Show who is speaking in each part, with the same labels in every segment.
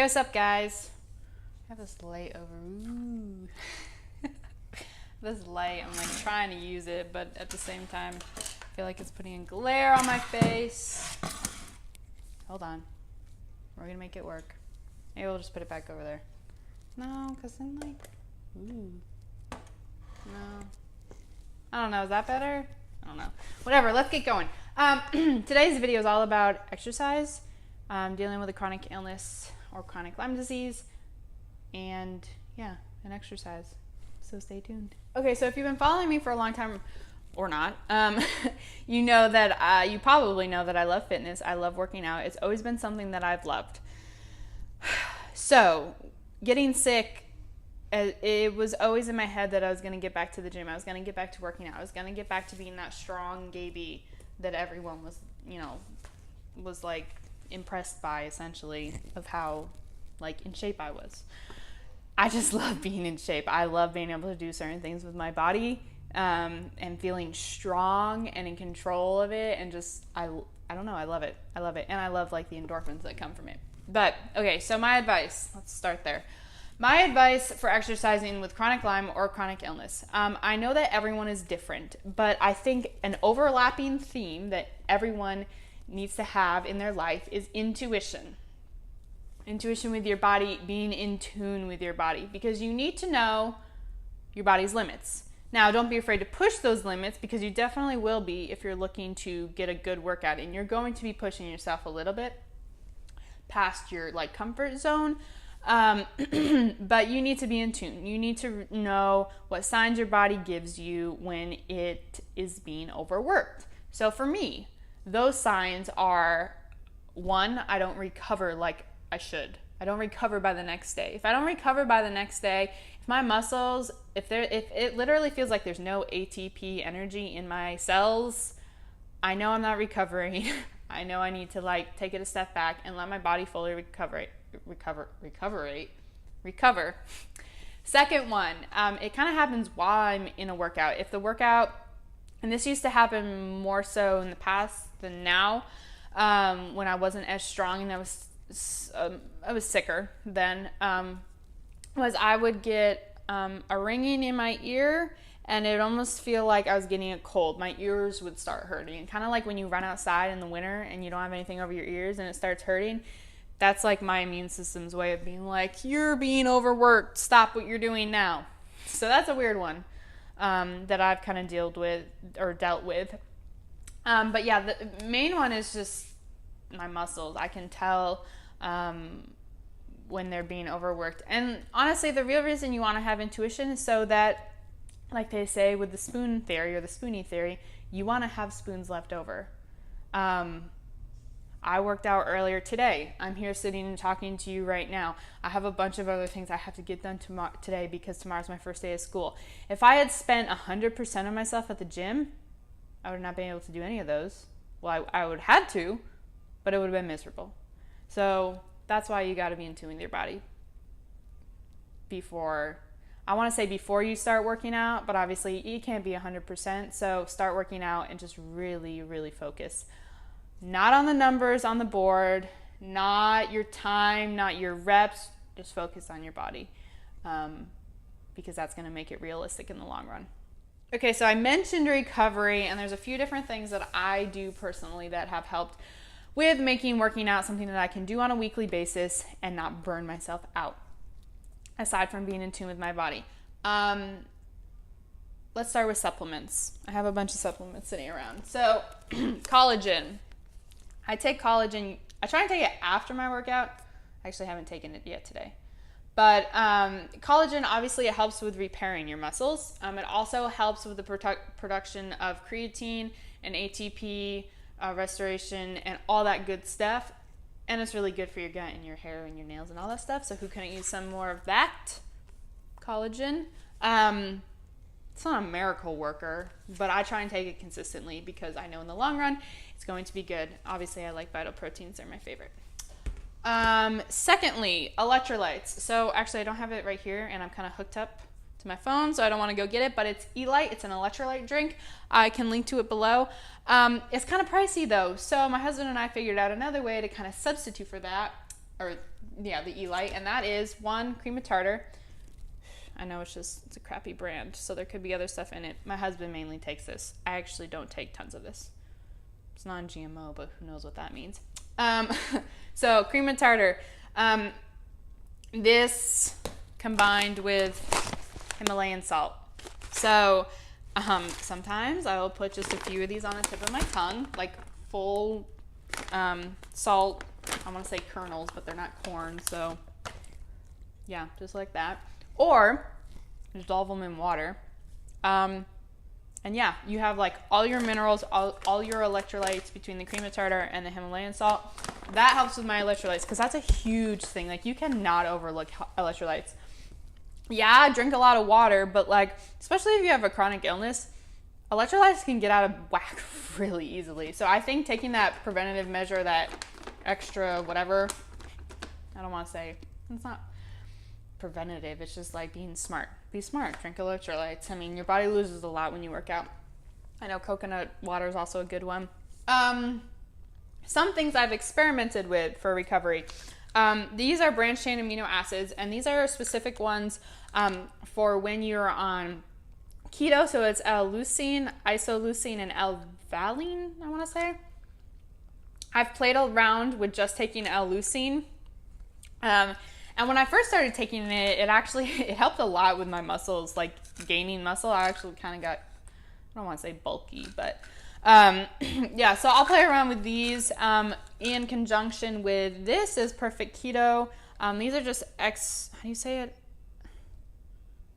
Speaker 1: what's up, guys? I have this light over. Ooh. This light, I'm like trying to use it, but at the same time, I feel like it's putting a glare on my face. Hold on. We're gonna make it work. Maybe we'll just put it back over there. No, because then like, ooh. No. I don't know, is that better? I don't know. Whatever, let's get going. Today's video is all about exercise, dealing with a chronic illness or chronic Lyme disease, and exercise. So stay tuned. Okay, so if you've been following me for a long time or not, you know that you probably know that I love fitness. I love working out. It's always been something that I've loved. So getting sick, it was always in my head that I was going to get back to the gym. I was going to get back to working out. I was going to get back to being that strong Gaby that everyone was like impressed by, essentially, of how like in shape I was. I just love being in shape. I love being able to do certain things with my body, and feeling strong and in control of it, and just I don't know, I love it. I love it. And I love like the endorphins that come from it. But okay, so my advice, let's start there. My advice for exercising with chronic Lyme or chronic illness. I know that everyone is different, but I think an overlapping theme that everyone needs to have in their life is intuition. Intuition with your body, being in tune with your body, because you need to know your body's limits. Now, don't be afraid to push those limits, because you definitely will be if you're looking to get a good workout, and you're going to be pushing yourself a little bit past your like comfort zone. But you need to be in tune. You need to know what signs your body gives you when it is being overworked. So for me, those signs are, one, I don't recover like I should. I don't recover by the next day. If I don't recover by the next day, if my muscles, if it literally feels like there's no ATP energy in my cells, I know I'm not recovering. I know I need to like take it a step back and let my body fully recover. Second one, it kind of happens while I'm in a workout. If the workout, and this used to happen more so in the past than now, when I wasn't as strong and I was sicker then, was I would get a ringing in my ear, and it would almost feel like I was getting a cold. My ears would start hurting, kind of like when you run outside in the winter and you don't have anything over your ears and it starts hurting. That's like my immune system's way of being like, you're being overworked, stop what you're doing now. So that's a weird one that I've kind of dealt with. But yeah, the main one is just my muscles. I can tell when they're being overworked. And honestly, the real reason you want to have intuition is so that, like they say with the spoon theory or the spoonie theory, you want to have spoons left over. I worked out earlier today. I'm here sitting and talking to you right now. I have a bunch of other things I have to get done today because tomorrow's my first day of school. If I had spent 100% of myself at the gym, I would not be able to do any of those. Well, I would have had to, but it would have been miserable. So that's why you got to be in tune with your body before you start working out, but obviously you can't be 100%. So start working out and just really, really focus. Not on the numbers on the board, not your time, not your reps, just focus on your body, because that's going to make it realistic in the long run. Okay, so I mentioned recovery, and there's a few different things that I do personally that have helped with making working out something that I can do on a weekly basis and not burn myself out, aside from being in tune with my body. Let's start with supplements. I have a bunch of supplements sitting around. So collagen. I take collagen. I try and take it after my workout. I actually haven't taken it yet today. But collagen, obviously, it helps with repairing your muscles. It also helps with the production of creatine and ATP, restoration, and all that good stuff. And it's really good for your gut and your hair and your nails and all that stuff. So who couldn't use some more of that? Collagen. It's not a miracle worker, but I try and take it consistently because I know in the long run it's going to be good. Obviously, I like Vital Proteins. They're my favorite. Secondly, electrolytes. So actually, I don't have it right here, and I'm kind of hooked up to my phone, so I don't want to go get it, but it's Elite. It's an electrolyte drink. I can link to it below. It's kind of pricey, though, so my husband and I figured out another way to kind of substitute for that, or yeah, the E-Lite, and that is one, cream of tartar. I know it's a crappy brand, so there could be other stuff in it. My husband mainly takes this. I actually don't take tons of this. It's non-GMO, but who knows what that means. So cream of tartar. This combined with Himalayan salt. So sometimes I will put just a few of these on the tip of my tongue, like full salt. I want to say kernels, but they're not corn. So yeah, just like that. Or dissolve them in water. And yeah, you have like all your minerals, all your electrolytes between the cream of tartar and the Himalayan salt. That helps with my electrolytes because that's a huge thing. Like, you cannot overlook electrolytes. Yeah, drink a lot of water, but like, especially if you have a chronic illness, electrolytes can get out of whack really easily. So I think taking that preventative measure, that extra whatever, I don't want to say, it's not preventative, it's just like being smart. Be smart, drink electrolytes. I mean, your body loses a lot when you work out. I know coconut water is also a good one. Some things I've experimented with for recovery. These are branched chain amino acids, and these are specific ones for when you're on keto. So it's L-leucine, isoleucine, and L-valine, I want to say. I've played around with just taking L-leucine. And when I first started taking it, it helped a lot with my muscles, like gaining muscle. I actually kind of got, I don't want to say bulky, but yeah, so I'll play around with these in conjunction with this is Perfect Keto. These are just how do you say it?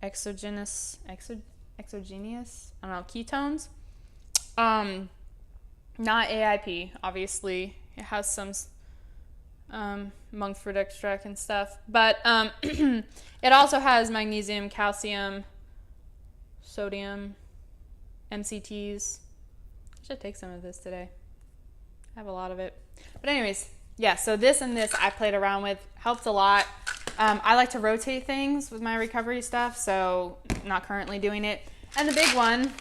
Speaker 1: Exogenous, I don't know, ketones. Not AIP, obviously. It has some monk fruit extract and stuff, but it also has magnesium, calcium, sodium, MCTs. I should take some of this today. I have a lot of it. But anyways, yeah, so this and this I played around with. Helped a lot. I like to rotate things with my recovery stuff, so not currently doing it. And the big one,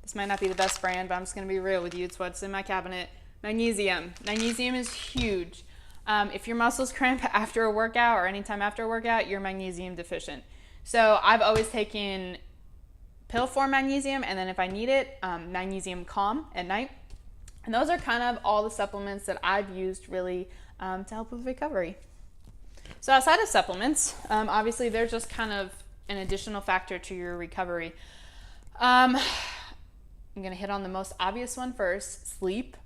Speaker 1: this might not be the best brand, but I'm just going to be real with you. It's what's in my cabinet. Magnesium. Magnesium is huge. If your muscles cramp after a workout or anytime after a workout, you're magnesium deficient. So I've always taken pill form magnesium, and then if I need it, magnesium calm at night. And those are kind of all the supplements that I've used really to help with recovery. So outside of supplements, obviously they're just kind of an additional factor to your recovery. I'm going to hit on the most obvious one first, sleep.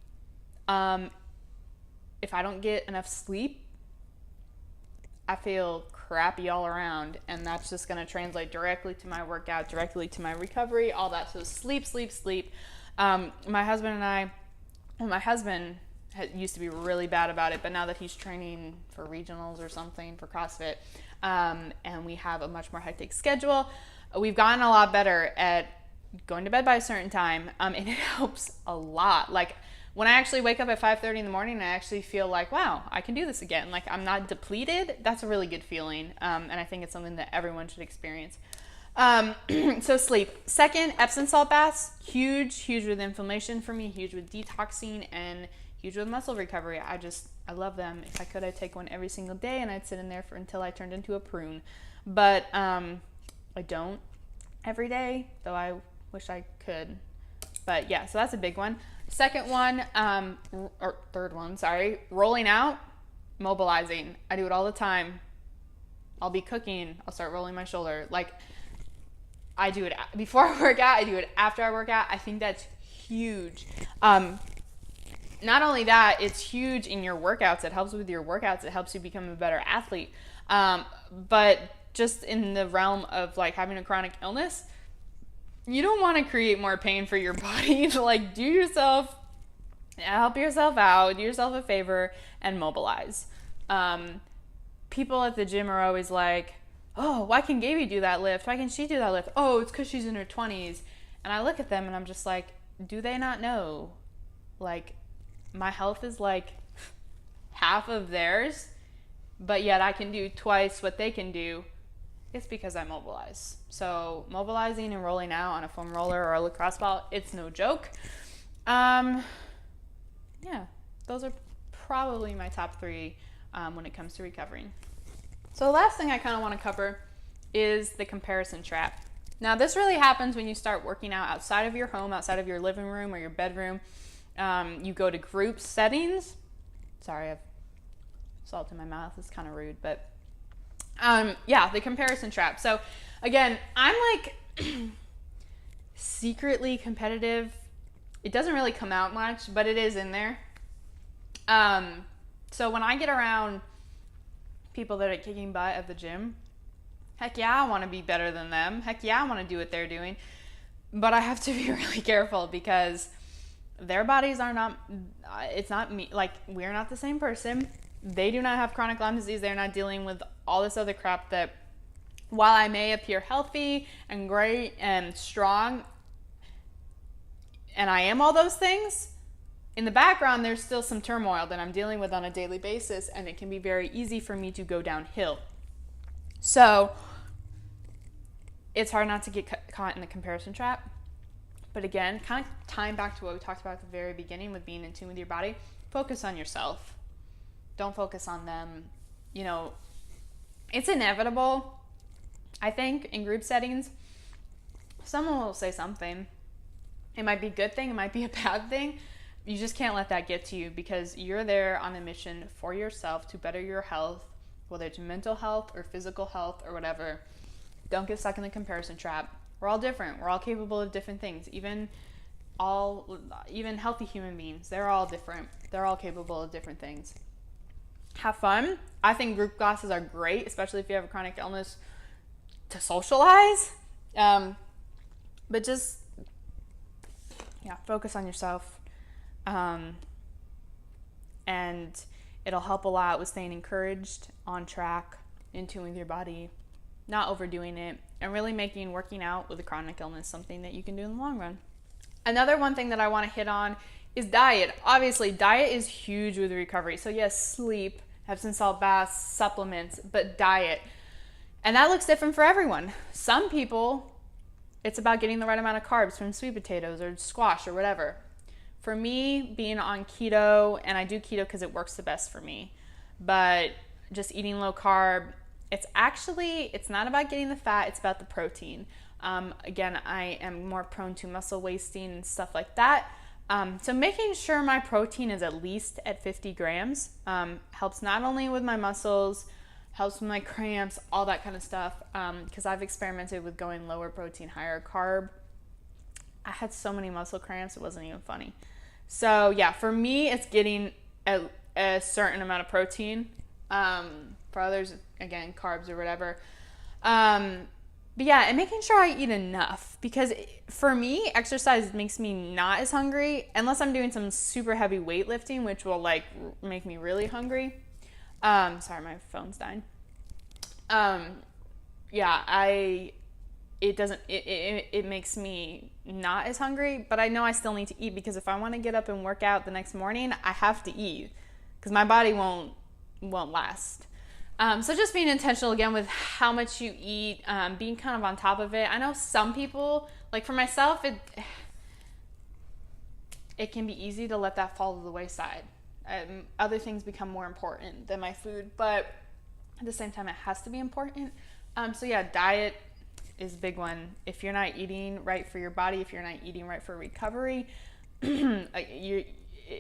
Speaker 1: If I don't get enough sleep, I feel crappy all around, and that's just going to translate directly to my workout, directly to my recovery, all that. So sleep. My husband used to be really bad about it, but now that he's training for regionals or something for CrossFit, and we have a much more hectic schedule, we've gotten a lot better at going to bed by a certain time, and it helps a lot. Like, when I actually wake up at 5:30 in the morning, I actually feel like, wow, I can do this again. Like, I'm not depleted. That's a really good feeling, and I think it's something that everyone should experience. So sleep. Second, Epsom salt baths. Huge with inflammation for me, huge with detoxing, and huge with muscle recovery. I love them. If I could, I'd take one every single day, and I'd sit in there until I turned into a prune. But I don't every day, though I wish I could. But yeah, so that's a big one. Second one, or third one, sorry, rolling out, mobilizing. I do it all the time. I'll be cooking, I'll start rolling my shoulder. Like, I do it before I work out, I do it after I work out. I think that's huge. Not only that, it's huge in your workouts. It helps with your workouts. It helps you become a better athlete. But just in the realm of like having a chronic illness, you don't want to create more pain for your body. Like, help yourself out, do yourself a favor, and mobilize. People at the gym are always like, oh, why can Gaby do that lift? Why can she do that lift? Oh, it's because she's in her 20s. And I look at them and I'm just like, do they not know? Like, my health is like half of theirs, but yet I can do twice what they can do. It's because I mobilize. So mobilizing and rolling out on a foam roller or a lacrosse ball, it's no joke. Yeah, those are probably my top three when it comes to recovering. So the last thing I kind of want to cover is the comparison trap. Now, this really happens when you start working out outside of your home, outside of your living room or your bedroom. You go to group settings. Sorry, I've salt in my mouth. It's kind of rude, but yeah, the comparison trap. So again, I'm like secretly competitive. It doesn't really come out much, but it is in there. So when I get around people that are kicking butt at the gym, heck yeah, I want to be better than them. Heck yeah, I want to do what they're doing. But I have to be really careful because their bodies are not, it's not me. Like, we're not the same person. They do not have chronic Lyme disease. They're not dealing with all this other crap that, while I may appear healthy and great and strong, and I am all those things, in the background, there's still some turmoil that I'm dealing with on a daily basis, and it can be very easy for me to go downhill. So it's hard not to get caught in the comparison trap. But again, kind of tying back to what we talked about at the very beginning with being in tune with your body, focus on yourself. Don't focus on them. You know, it's inevitable, I think, in group settings. Someone will say something. It might be a good thing, it might be a bad thing. You just can't let that get to you because you're there on a mission for yourself to better your health, whether it's mental health or physical health or whatever. Don't get stuck in the comparison trap. We're all different. We're all capable of different things. Even healthy human beings, they're all different. They're all capable of different things. Have fun. I think group classes are great, especially if you have a chronic illness, to socialize. But just, focus on yourself. And it'll help a lot with staying encouraged, on track, in tune with your body, not overdoing it, and really making working out with a chronic illness something that you can do in the long run. Another one thing that I want to hit on is diet. Obviously, diet is huge with recovery. So yes, sleep, Epsom salt baths, supplements, but diet. And that looks different for everyone. Some people, it's about getting the right amount of carbs from sweet potatoes or squash or whatever. For me, being on keto, and I do keto because it works the best for me, but just eating low carb, it's not about getting the fat, it's about the protein. Again, I am more prone to muscle wasting and stuff like that. So making sure my protein is at least at 50 grams helps not only with my muscles, helps with my cramps, all that kind of stuff, because I've experimented with going lower protein, higher carb. I had so many muscle cramps, it wasn't even funny. So yeah, for me, it's getting a certain amount of protein. For others, again, carbs or whatever. But yeah, and making sure I eat enough, because for me, exercise makes me not as hungry unless I'm doing some super heavy weightlifting, which will like make me really hungry. Sorry, my phone's dying. It makes me not as hungry, but I know I still need to eat, because if I want to get up and work out the next morning, I have to eat, because my body won't last. So just being intentional again with how much you eat, being kind of on top of it. I know some people, like for myself, it can be easy to let that fall to the wayside. Other things become more important than my food, but at the same time, it has to be important. So yeah, diet is a big one. If you're not eating right for your body, if you're not eating right for recovery, you're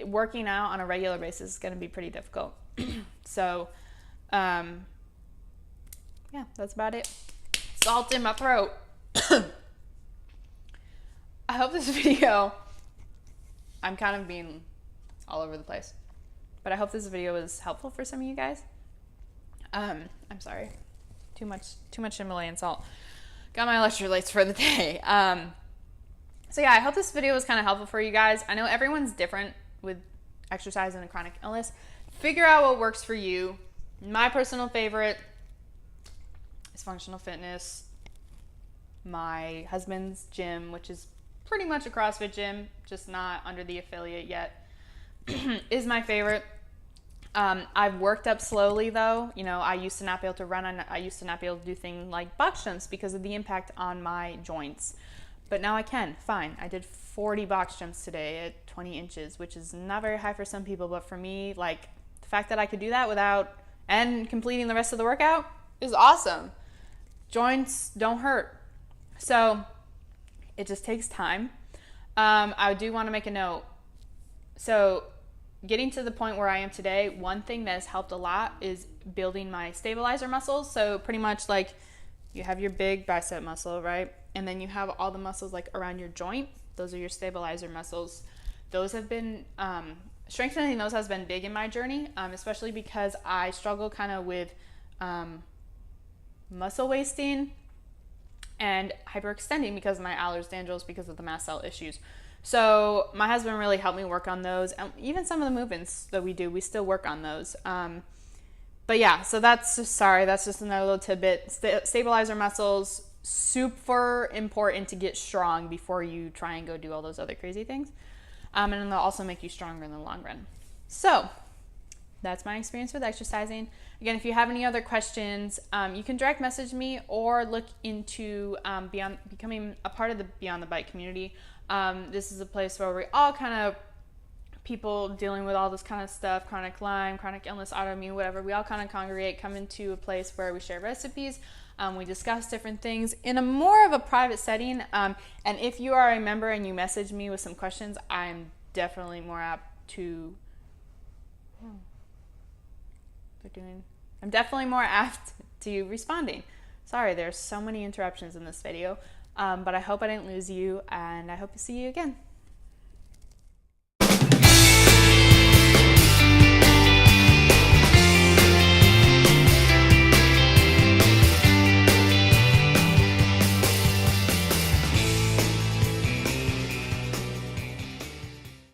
Speaker 1: working out on a regular basis is going to be pretty difficult. So, that's about it. Salt in my throat. I hope this video, I'm kind of being all over the place, but I hope this video was helpful for some of you guys. I'm sorry. Too much Himalayan salt. Got my electrolytes for the day. So yeah, I hope this video was kind of helpful for you guys. I know everyone's different with exercise and a chronic illness. Figure out what works for you. My personal favorite is functional fitness. My husband's gym, which is pretty much a CrossFit gym, just not under the affiliate yet, is my favorite. I've worked up slowly though. You know, I used to not be able to run, and I used to not be able to do things like box jumps because of the impact on my joints. But now I can, fine. I did 40 box jumps today at 20 inches, which is not very high for some people, but for me, like the fact that I could do that without and completing the rest of the workout is awesome. Joints don't hurt. So it just takes time. I do want to make a note. So getting to the point where I am today, one thing that has helped a lot is building my stabilizer muscles. So pretty much like you have your big bicep muscle, right? And then you have all the muscles like around your joint. Those are your stabilizer muscles. Those have been, strengthening those has been big in my journey, especially because I struggle kind of with muscle wasting and hyperextending because of my Ehlers-Danlos, because of the mast cell issues. So my husband really helped me work on those. And even some of the movements that we do, we still work on those. But yeah, so that's just another little tidbit. Stabilizer muscles, super important to get strong before you try and go do all those other crazy things. And then they'll also make you stronger in the long run. So that's my experience with exercising. Again, if you have any other questions, you can direct message me or look into becoming a part of the Beyond the Bike community. This is a place where we all kind of, people dealing with all this kind of stuff, chronic Lyme, chronic illness, autoimmune, whatever, we all kind of congregate, come into a place where we share recipes. We discuss different things in a more of a private setting. And if you are a member and you message me with some questions, I'm definitely more apt to... I'm definitely more apt to responding. Sorry, there's so many interruptions in this video, but I hope I didn't lose you, and I hope to see you again.